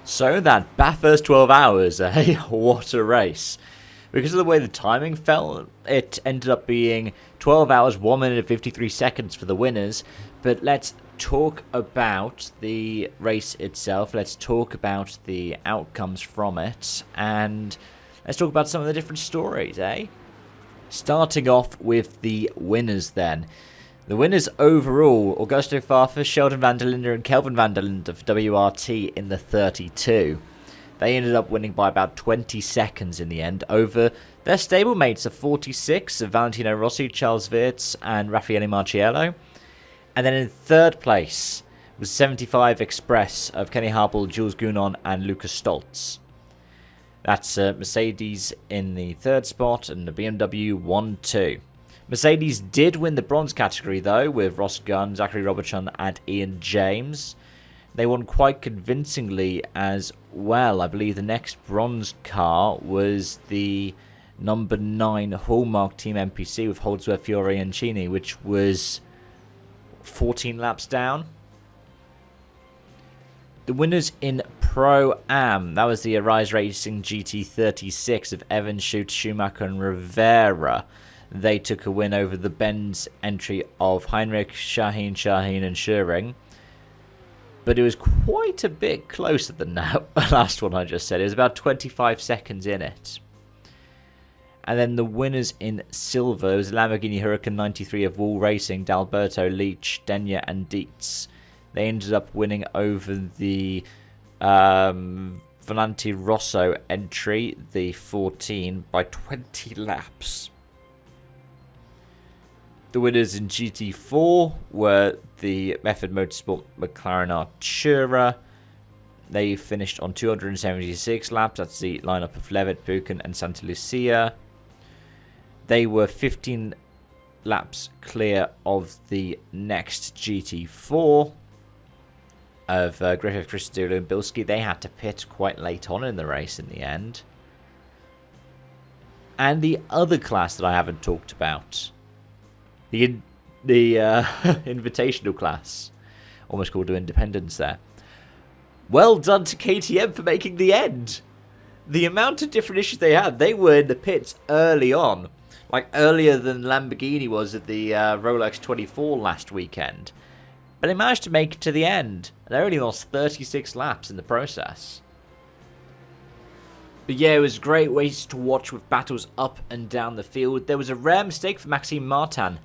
So that Bathurst 12 hours, eh? What a race. Because of the way the timing fell, it ended up being 12 hours, 1 minute and 53 seconds for the winners. But let's talk about the race itself. Let's talk about the outcomes from it. And let's talk about some of the different stories, eh? Starting off with the winners then. The winners overall, Augusto Farfus, Sheldon van der Linde and Kelvin van der Linde of WRT in the 32. They ended up winning by about 20 seconds in the end over their stablemates of 46 of Valentino Rossi, Charles Wirtz and Raffaele Marciello. And then in third place was 75 Express of Kenny Harble, Jules Gounon and Lucas Stoltz. That's Mercedes in the third spot and the BMW 1-2. Mercedes did win the bronze category though, with Ross Gunn, Zachary Robertson and Ian James. They won quite convincingly as well. I believe the next bronze car was the number 9 Hallmark Team MPC with Holdsworth, Fiore and Cini, which was 14 laps down. The winners in Pro-Am, that was the Arise Racing GT36 of Evans, Schutz, Schumacher and Rivera. They took a win over the Benz entry of Heinrich, Shaheen and Schering. But it was quite a bit closer than that last one I just said. It was about 25 seconds in it. And then the winners in silver was Lamborghini Huracan 93 of Wall Racing, D'Alberto, Leach, Denya and Dietz. They ended up winning over the Volante Rosso entry, the 14, by 20 laps. The winners in GT4 were the Method Motorsport McLaren Artura. They finished on 276 laps. That's the lineup of Levitt, Buchan and Santa Lucia. They were 15 laps clear of the next GT4 of Griffith, Christodoulou and Bilski. They had to pit quite late on in the race in the end. And the other class that I haven't talked about, the invitational class, almost called to independence there. Well done to KTM for making the end. The amount of different issues they had, they were in the pits early on, like earlier than Lamborghini was at the Rolex 24 last weekend. But they managed to make it to the end, and they only lost 36 laps in the process. But yeah, it was a great race to watch with battles up and down the field. There was a rare mistake for Maxime Martin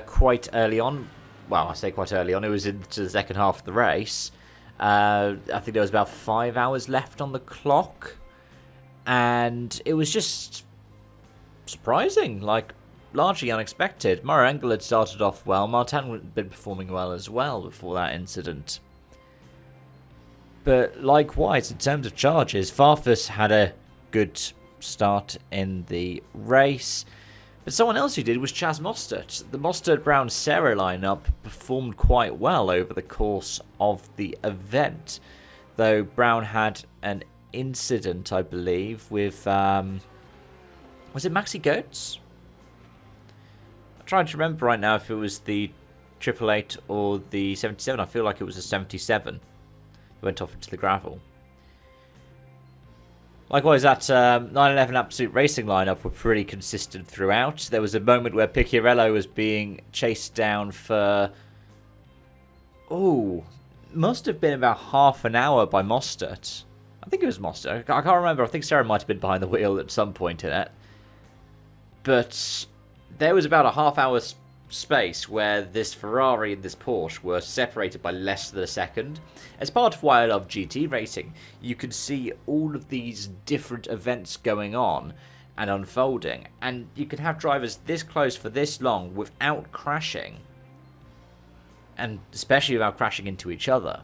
quite early on. Well, I say quite early on. It was into the second half of the race. I think there was about 5 hours left on the clock. And it was just surprising, like largely unexpected. Mauro Engel had started off well. Martin had been performing well as well before that incident. But likewise, in terms of charges, Farfus had a good start in the race. But someone else who did was Chaz Mostert. The Mostert-Brown-Serra lineup performed quite well over the course of the event. Though Brown had an incident, I believe, with... was it Maxi Goetz? I'm trying to remember right now if it was the 888 or the 77. I feel like it was a 77. It went off into the gravel. Likewise, that 911 Absolute Racing lineup were pretty consistent throughout. There was a moment where Picciarello was being chased down for... must have been about half an hour by Mostert. I think it was Mostert. I can't remember. I think Sarah might have been behind the wheel at some point in it. But there was about a half hour space where this Ferrari and this Porsche were separated by less than a second. As part of why I love GT racing, you can see all of these different events going on and unfolding, and you can have drivers this close for this long without crashing, and especially without crashing into each other,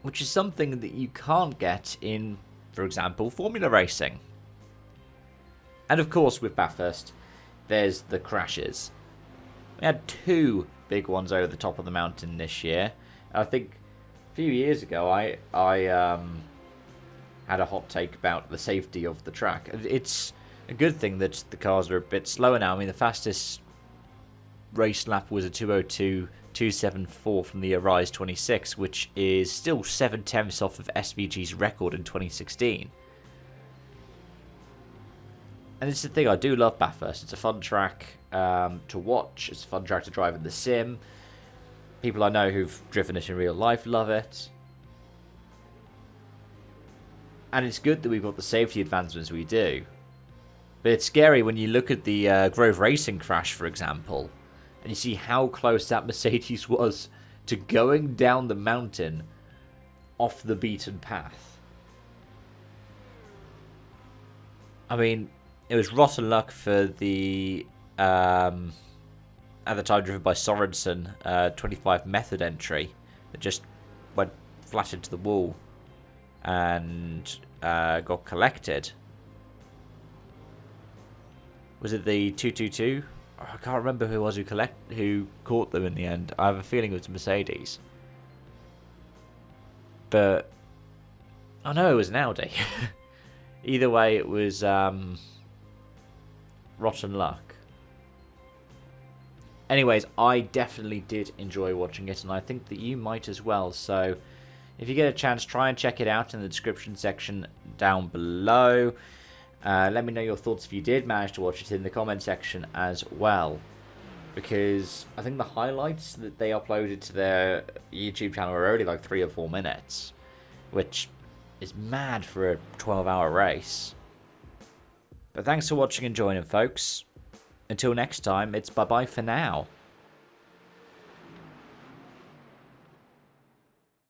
which is something that you can't get in, for example, Formula racing. And of course, with Bathurst, there's the crashes. We had 2 big ones over the top of the mountain this year. I think a few years ago I had a hot take about the safety of the track. It's a good thing that the cars are a bit slower now. I mean, the fastest race lap was a 274 from the Arise 26, which is still 7/10 off of SVG's record in 2016. And it's the thing, I do love Bathurst. It's a fun track to watch. It's a fun track to drive in the sim. People I know who've driven it in real life love it. And it's good that we've got the safety advancements we do. But it's scary when you look at the Grove Racing crash, for example, and you see how close that Mercedes was to going down the mountain off the beaten path. I mean, it was rotten luck for the, at the time driven by Sorensen, 25 method entry that just went flat into the wall and got collected. Was it the 222? I can't remember who it was who caught them in the end. I have a feeling it was Mercedes. But I know it was an Audi. Either way, it was rotten luck. Anyways, I definitely did enjoy watching it, and I think that you might as well. So if you get a chance, try and check it out in the description section down below. Let me know your thoughts if you did manage to watch it in the comment section as well. Because I think the highlights that they uploaded to their YouTube channel are only like 3 or 4 minutes. Which is mad for a 12-hour race. But thanks for watching and joining, folks. Until next time, it's bye-bye for now.